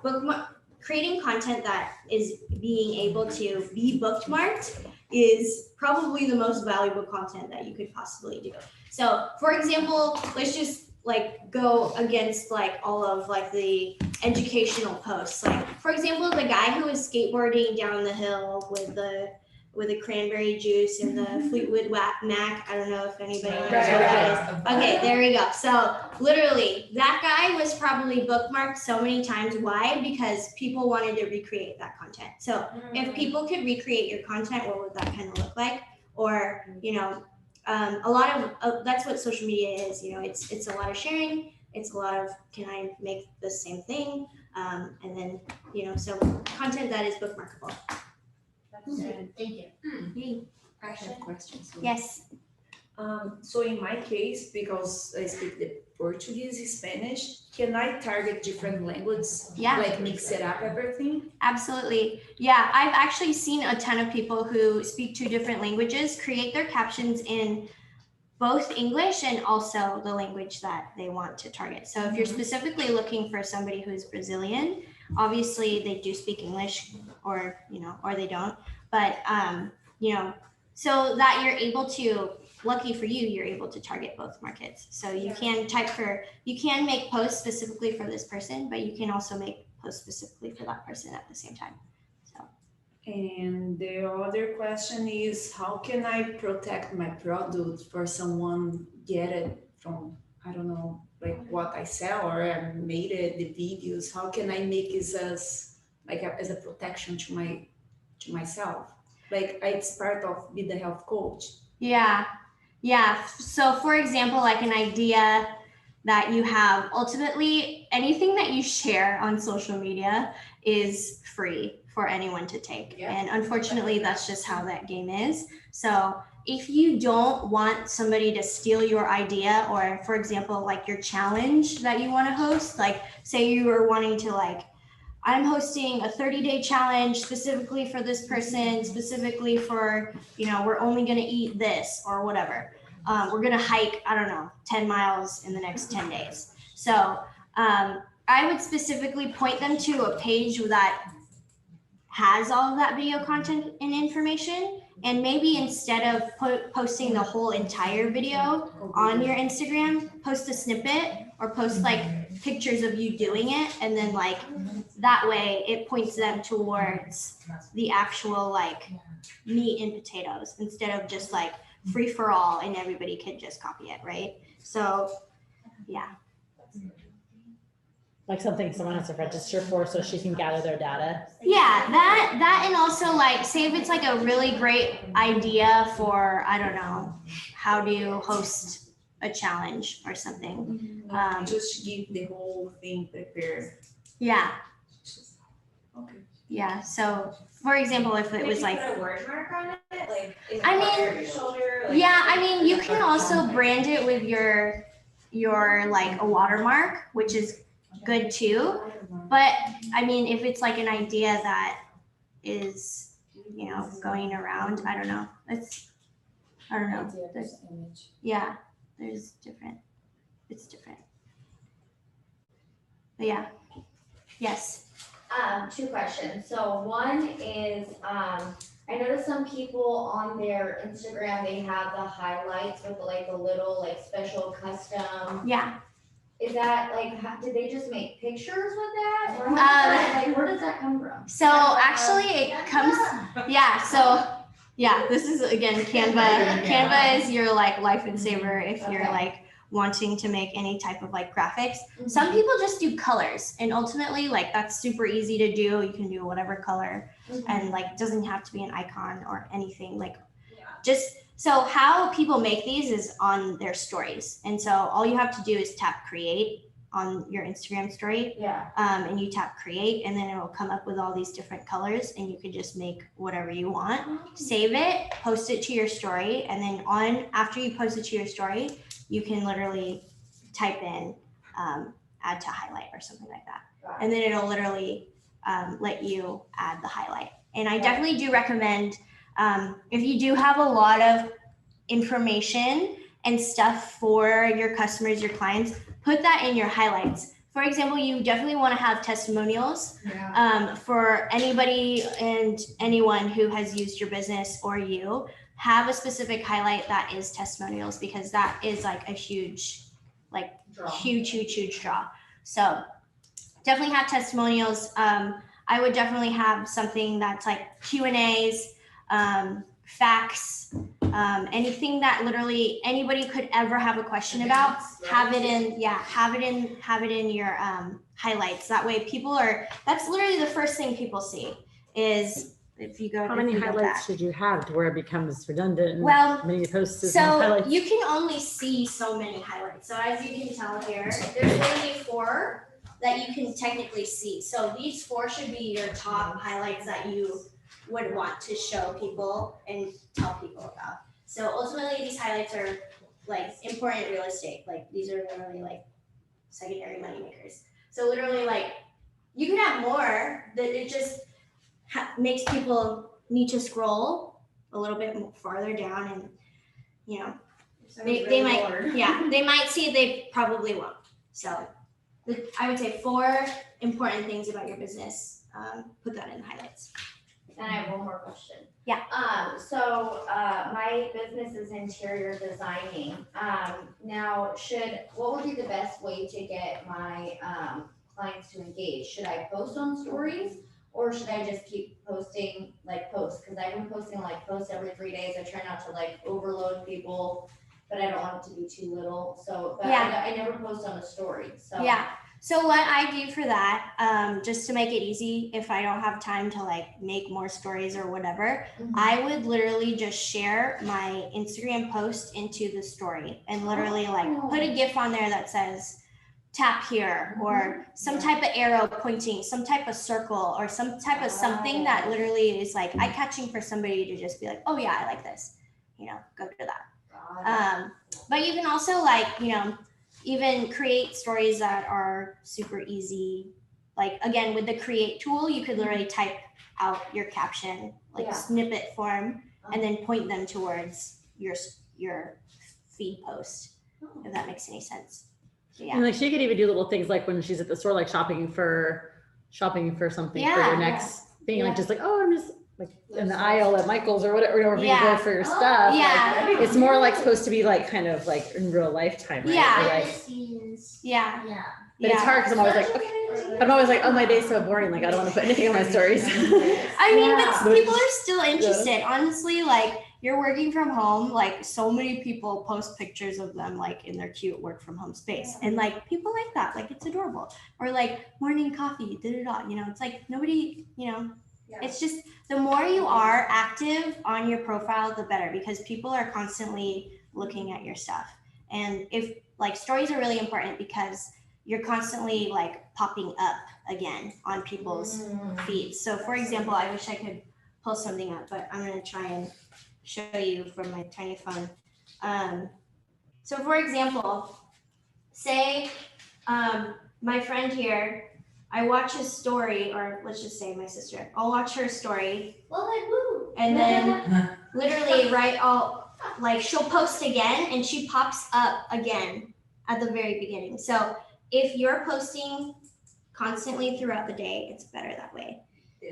creating content that is being able to be bookmarked is probably the most valuable content that you could possibly do. So for example, let's just like go against like all of like the educational posts. Like for example, the guy who was skateboarding down the hill with the cranberry juice and the Fleetwood Mac. I don't know if anybody knows what that is. Okay, there we go. So literally that guy was probably bookmarked so many times. Why? Because people wanted to recreate that content. So if people could recreate your content, what would that kind of look like? Or, you know, a lot of that's what social media is. You know, it's a lot of sharing. It's a lot of, can I make the same thing? And then, you know, so content that is bookmarkable. That's good. Thank you. I have questions. Yes. So in my case, because I speak the Portuguese, Spanish, can I target different languages? Yeah. Like mix it up everything? Absolutely. Yeah, I've actually seen a ton of people who speak two different languages create their captions in both English and also the language that they want to target. So if you're specifically looking for somebody who's Brazilian, obviously they do speak English or, you know, or they don't. But, you know, so that you're able to, lucky for you, you're able to target both markets. So you can you can make posts specifically for this person, but you can also make posts specifically for that person at the same time. So. And the other question is, how can I protect my product for someone get it from, I don't know, like what I sell or I made it, the videos, how can I make it as like as a protection to myself? Like it's part of be the health coach. Yeah. So for example, like an idea that you have, ultimately anything that you share on social media is free for anyone to take. Yeah. And unfortunately, that's just how that game is. So if you don't want somebody to steal your idea, or for example, like your challenge that you want to host, like say you were wanting to like, I'm hosting a 30-day challenge specifically for this person, specifically for, you know, we're only going to eat this or whatever. We're going to hike, I don't know, 10 miles in the next 10 days. So I would specifically point them to a page that has all of that video content and information. And maybe instead of posting the whole entire video on your Instagram, post a snippet or post like pictures of you doing it. And then like that way it points them towards the actual like meat and potatoes instead of just like free for all and everybody can just copy it, right? So yeah. Like something someone has to register for so she can gather their data. Yeah, that and also like say if it's like a really great idea for, I don't know, how do you host a challenge or something. Just give the whole thing prepared. Yeah. Okay. Yeah, so for example, if it was like, put a word mark on it, like in the I corner of mean, your shoulder, like, yeah, I mean, you can also brand it with your like a watermark, which is good too. But I mean, if it's like an idea that is, you know, going around, I don't know. I don't know. Yeah, it's different. But yeah, yes. 2 questions. So one is, I noticed some people on their Instagram, they have the highlights with like the little like special custom. Yeah. Is that like, did they just make pictures with that? Or like, where does that come from? So actually it comes, yeah, so yeah, this is again Canva. Canva is your like life and saver if you're like wanting to make any type of like graphics. Some people just do colors and ultimately like that's super easy to do. You can do whatever color and like it doesn't have to be an icon or anything like just. So how people make these is on their stories. And so all you have to do is tap create on your Instagram story. Yeah. And you tap create and then it will come up with all these different colors and you can just make whatever you want. Save it, post it to your story. And then after you post it to your story, you can literally type in add to highlight or something like that. And then it'll literally let you add the highlight. And I definitely do recommend if you do have a lot of information and stuff for your customers, your clients, put that in your highlights. For example, you definitely want to have testimonials for anybody and anyone who has used your business or you. Have a specific highlight that is testimonials because that is like a huge draw. So definitely have testimonials. I would definitely have something that's like Q&As, facts, anything that literally anybody could ever have a question about, have it in your highlights. That way that's literally the first thing people see is if you go. How many highlights should you have to where it becomes redundant? Well, many posts. So you can only see so many highlights. So as you can tell here, there's only 4 that you can technically see. So these 4 should be your top highlights that you would want to show people and tell people about. So ultimately these highlights are like important real estate. Like these are literally like secondary money makers. So literally like you can have more that it just makes people need to scroll a little bit farther down and you know they might see it, they probably won't. So I would say 4 important things about your business. Put that in the highlights. And I have one more question. Yeah. So my business is interior designing. Now, what would be the best way to get my clients to engage? Should I post on stories or should I just keep posting like posts? Because I've been posting like posts every 3 days. I try not to like overload people, but I don't want it to be too little. So, but I never post on a story. So yeah. So what I do for that, just to make it easy, if I don't have time to like make more stories or whatever, I would literally just share my Instagram post into the story and literally like put a GIF on there that says tap here or some type of arrow pointing, some type of circle or some type of something that literally is like eye-catching for somebody to just be like, oh yeah, I like this, go to that. But you can also like, even create stories that are super easy. Like again, with the create tool, you could literally type out your caption, like snippet form, and then point them towards your feed post, if that makes any sense. So, yeah. And like she could even do little things like when she's at the store, like shopping for something for your next being like, Yeah. just like, oh, I'm just like in the aisle at Michael's or whatever, where you go for your stuff. Yeah. Like, it's more like supposed to be like kind of like in real lifetime, right? Yeah. Or, like, Yeah. Yeah. but it's hard because I'm always like, okay, I'm always like, oh, my day's so boring. Like, I don't want to put anything on my stories. I mean, Yeah. but people are still interested. Honestly, like you're working from home, like so many people post pictures of them like in their cute work from home space. And like people like that, like it's adorable. Or like morning coffee, you know, it's like nobody, you know, it's just the more you are active on your profile, the better because people are constantly looking at your stuff. And if like stories are really important because you're constantly like popping up again on people's feeds. So for example, I wish I could pull something up, but I'm gonna try and show you from my tiny phone. So for example, say my friend here, I watch his story, or let's just say my sister, I'll watch her story. Well, like, woo. And then literally, right, she'll post again and she pops up again at the very beginning. So if you're posting constantly throughout the day, it's better that way.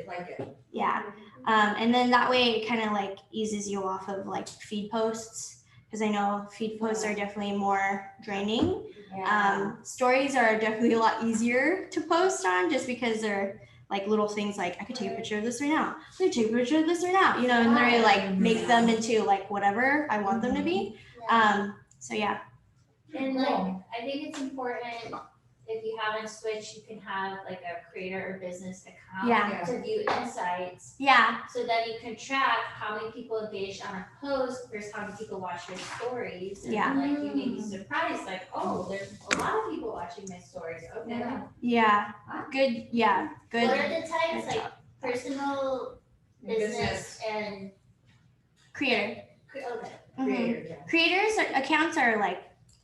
Like it. Yeah. And then that way it kind of like eases you off of like feed posts because I know feed posts are definitely more draining. Stories are definitely a lot easier to post on just because they're like little things like I could take a picture of this right now. I could take a picture of this right now, you know, and literally like make them into like whatever I want them to be. So yeah. And like, I think it's important, if you haven't switched, you can have like a creator or business account to view insights. Yeah. So that you can track how many people engaged on a post versus how many people watch your stories. And like you may be surprised, like, oh, there's a lot of people watching my stories. Okay. Yeah. Good. Yeah. Good. What are the types? Like personal, business, and creator. Okay. Creators accounts are like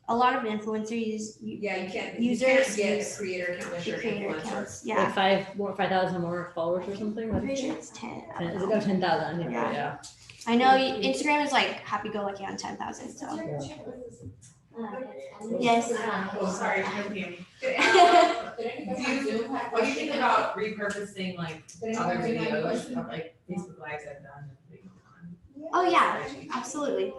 a lot of influencers. You can't users get use a creator account unless you're an creator influencer. accounts. Yeah. Like 5,000 more followers or something. I'm pretty sure it's 10. Is it 10,000? Yeah. I know Instagram is like happy-go-lucky on 10,000. So. Yes. Oh, sorry, I couldn't hear me. What do you think about repurposing like other videos of like Facebook Lives I've done? Oh yeah, absolutely.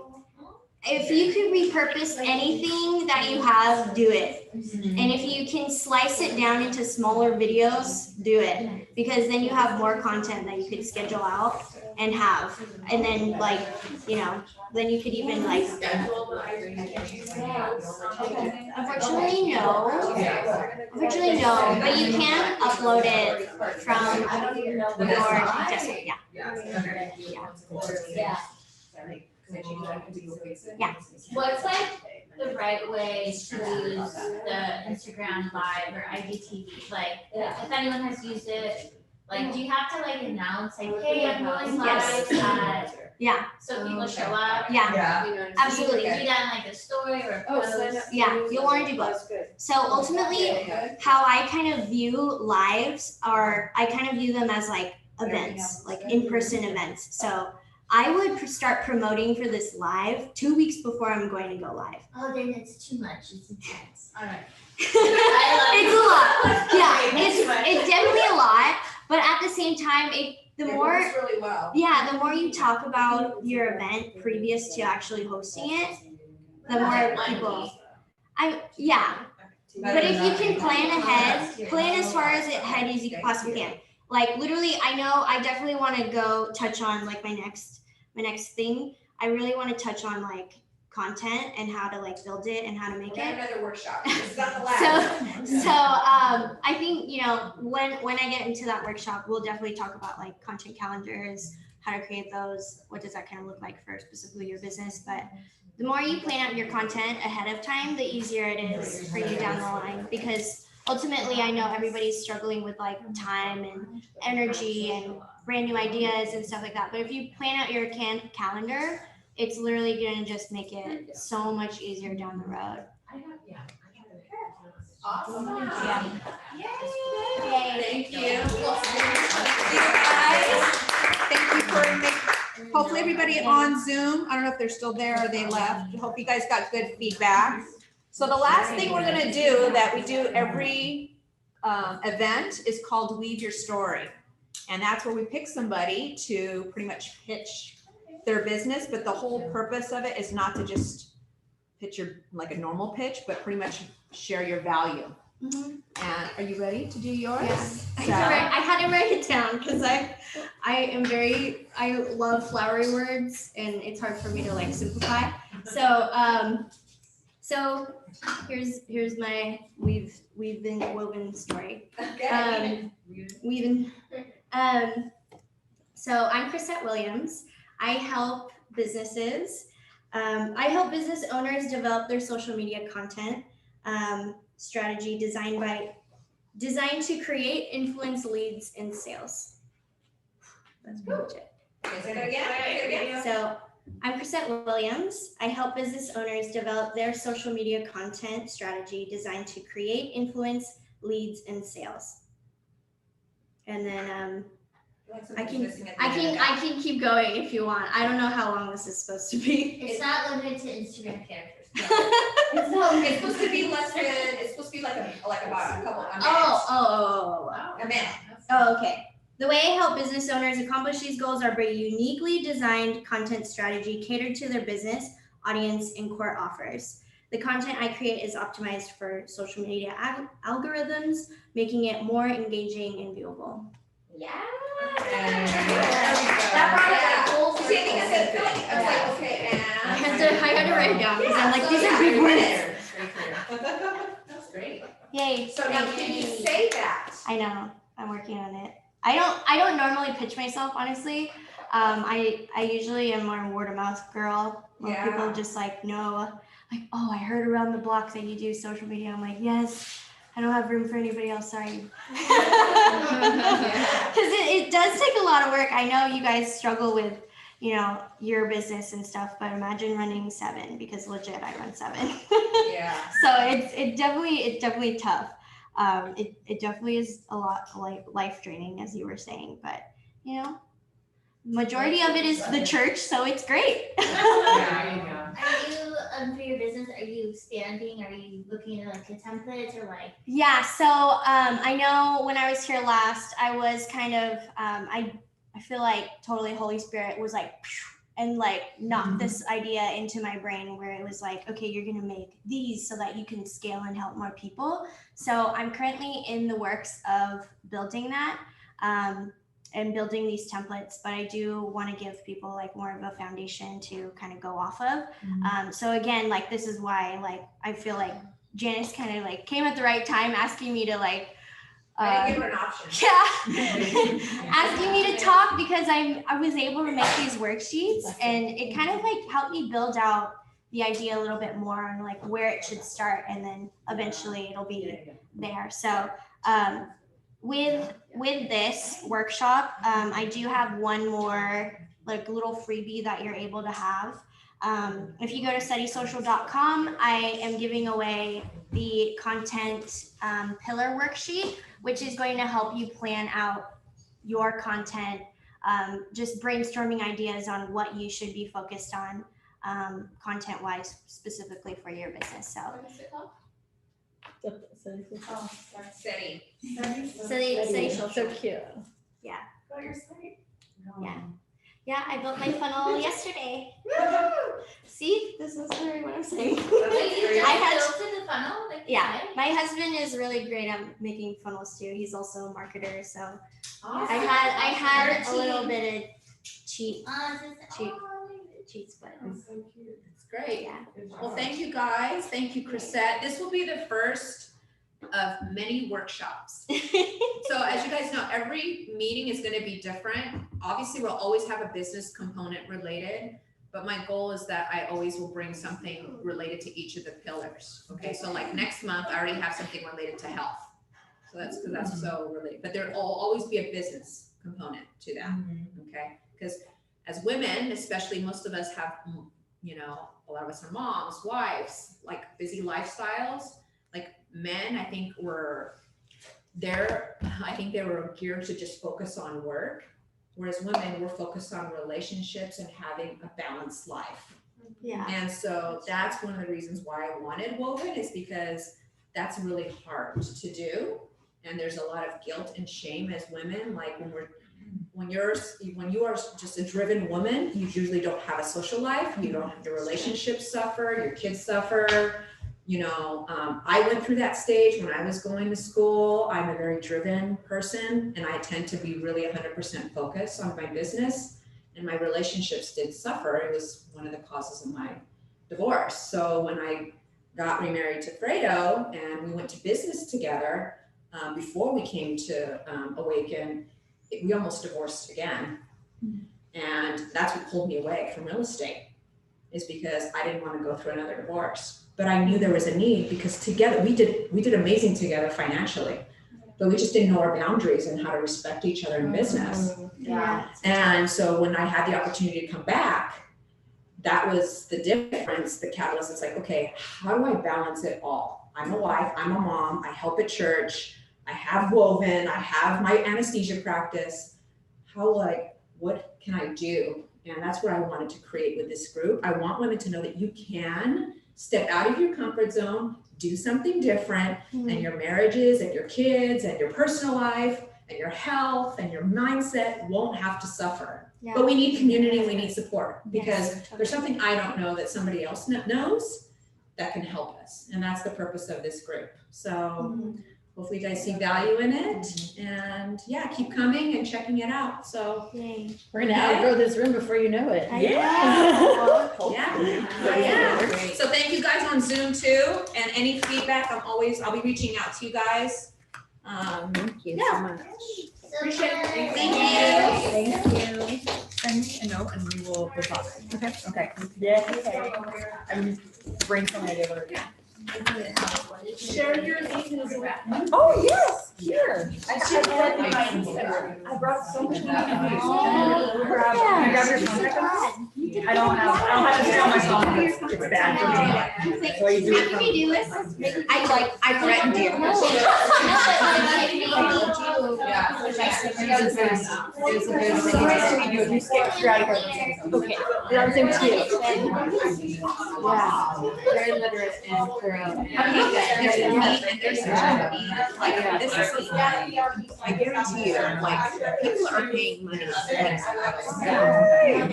If you could repurpose anything that you have, do it. And if you can slice it down into smaller videos, do it. Because then you have more content that you could schedule out and have. And then like, you know, then you could even like. Unfortunately, no. Unfortunately, no. But you can upload it from your desktop. Yeah. Yeah. What's like the right way to use the Instagram Live or IGTV? Like, if anyone has used it, like, do you have to like announce, like, hey, I'm going live at, so people show up? Yeah. Absolutely. Do you do that in like a story or a post? Yeah, you'll want to do both. So ultimately, how I kind of view lives are, I kind of view them as like events, like in-person events. So I would start promoting for this live 2 weeks before I'm going to go live. Oh, then it's too much. It's intense. All right. It's a lot. Yeah, it's definitely a lot. But at the same time, the more really well. Yeah, the more you talk about your event previous to actually hosting it, the more people. But if you can plan as far ahead as you possibly can. Like literally, I know I definitely want to go touch on like my next thing. I really want to touch on like content and how to like build it and how to make it. Another workshop. It's not the last. So I think, you know, when I get into that workshop, we'll definitely talk about like content calendars, how to create those, what does that kind of look like for specifically your business. But the more you plan out your content ahead of time, the easier it is for you down the line, because ultimately I know everybody's struggling with like time and energy and brand new ideas and stuff like that. But if you plan out your calendar, it's literally going to just make it so much easier down the road. Awesome. Yeah. Yay. Thank you. Thank you for making, hopefully everybody on Zoom, I don't know if they're still there or they left. Hope you guys got good feedback. So the last thing we're gonna do that we do every event is called Weave Your Story. And that's where we pick somebody to pretty much pitch their business, but the whole purpose of it is not to just pitch your, like a normal pitch, but pretty much share your value. And are you ready to do yours? Yes. So- Sorry, I had to write it down because I love flowery words and it's hard for me to like simplify. So here's my we've been woven story. So I'm Chrisette Williams. I help businesses. I help business owners develop their social media content strategy designed to create, influence, leads, and sales. That's pretty much it. Say that again. So I'm Chrisette Williams. I help business owners develop their social media content strategy designed to create, influence, leads, and sales. And then I can keep going if you want. I don't know how long this is supposed to be. It's not limited to Instagram characters. It's supposed to be less than. It's supposed to be like about a couple. A minute. Oh, okay. The way I help business owners accomplish these goals are by uniquely designed content strategy catered to their business, audience, and core offers. The content I create is optimized for social media algorithms, making it more engaging and viewable. Yeah. I had to write it down because I'm like, these are big words. That's great. Yay. So now can you say that? I know. I'm working on it. I don't normally pitch myself, honestly. I usually am more a word of mouth girl where people just like know, like, oh, I heard around the block that you do social media. I'm like, yes. I don't have room for anybody else, sorry. Because it does take a lot of work. I know you guys struggle with, you know, your business and stuff, but imagine running 7, because legit I run 7. Yeah. So it's definitely tough. It definitely is a lot like life draining, as you were saying, but you know, majority of it is the church, so it's great. Are you for your business? Are you standing? Are you looking at like the templates or like? Yeah. So I know when I was here last, I was kind of I feel like totally Holy Spirit was like and like knocked this idea into my brain where it was like, okay, you're gonna make these so that you can scale and help more people. So I'm currently in the works of building that. And building these templates, but I do want to give people like more of a foundation to kind of go off of. So again, like this is why like I feel like Janice kind of like came at the right time asking me to like I didn't give her an option. Yeah. Asking me to talk because I was able to make these worksheets and it kind of like helped me build out the idea a little bit more on like where it should start and then eventually it'll be there. So with this workshop, I do have one more like little freebie that you're able to have. If you go to SteadySocial.com, I am giving away the content pillar worksheet, which is going to help you plan out your content, just brainstorming ideas on what you should be focused on content-wise, specifically for your business. So. Steady. Steady Social. So cute. Yeah. Go to your site. Yeah. Yeah, I built my funnel yesterday. See, this is literally what I'm saying. I built the funnel. Like yeah, my husband is really great at making funnels too. He's also a marketer, so Awesome. I had a little bit of cheats, but That's so cute. It's great. yeah. Well, thank you guys. Thank you, Chrisette. This will be the first of many workshops. So as you guys know, every meeting is going to be different. Obviously, we'll always have a business component related, but my goal is that I always will bring something related to each of the pillars. Okay, so like next month, I already have something related to health. So that's because that's so related, but there will always be a business component to that. Okay, because as women, especially most of us have, you know, a lot of us are moms, wives, like busy lifestyles. Like men, I think they were geared to just focus on work, whereas women were focused on relationships and having a balanced life. Yeah. And so that's one of the reasons why I wanted woven, is because that's really hard to do. And there's a lot of guilt and shame as women, like when we're when you are just a driven woman, you usually don't have a social life, you don't, your relationships suffer, your kids suffer. You know, I went through that stage when I was going to school. I'm a very driven person and I tend to be really 100% focused on my business, and my relationships did suffer. It was one of the causes of my divorce. So when I got remarried to Fredo and we went to business together, before we came to Awaken, we almost divorced again. And that's what pulled me away from real estate, is because I didn't want to go through another divorce. But I knew there was a need, because together we did amazing together financially, but we just didn't know our boundaries and how to respect each other in business. Yeah. And so when I had the opportunity to come back, that was the difference, the catalyst. It's like, okay, how do I balance it all? I'm a wife, I'm a mom, I help at church, I have woven, I have my anesthesia practice. What can I do? And that's what I wanted to create with this group. I want women to know that you can step out of your comfort zone, do something different, and your marriages and your kids and your personal life and your health and your mindset won't have to suffer. Yeah. But we need community, we need support, because there's something I don't know that somebody else knows that can help us. And that's the purpose of this group. So hopefully you guys see value in it, and yeah, keep coming and checking it out. So We're gonna outgrow this room before you know it. Yeah. So thank you guys on Zoom too, and any feedback, I'll be reaching out to you guys. Thank you so much. Appreciate it. Thank you. Send me a note and we will talk. Okay. Okay. Yeah. I'm brainstorming idea over again. Share your thing as well. Oh, yes, here. I brought so much. Grab your phone. I don't have to stay on my phone, it's bad for me. So I do it from. Can you do this? I threatened you. You skip, you're out of here. Okay. You're on Zoom too. Yeah. Very literate and thorough. There's a need and there's a need, like, this is, I guarantee you, like, people are paying money. That's why you're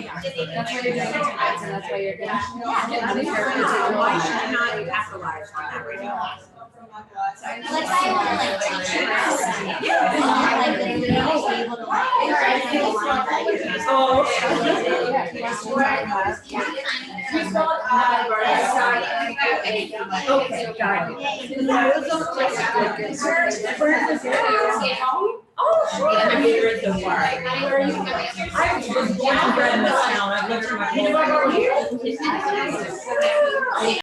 doing it tonight, so that's why you're doing it. Why should I not capitalize on that right now? Like I want to like teach you how to like literally be able to like Okay, got it. Oh, sure. Yeah, my favorite so far. I was born and bred in this town. I've lived through my whole life.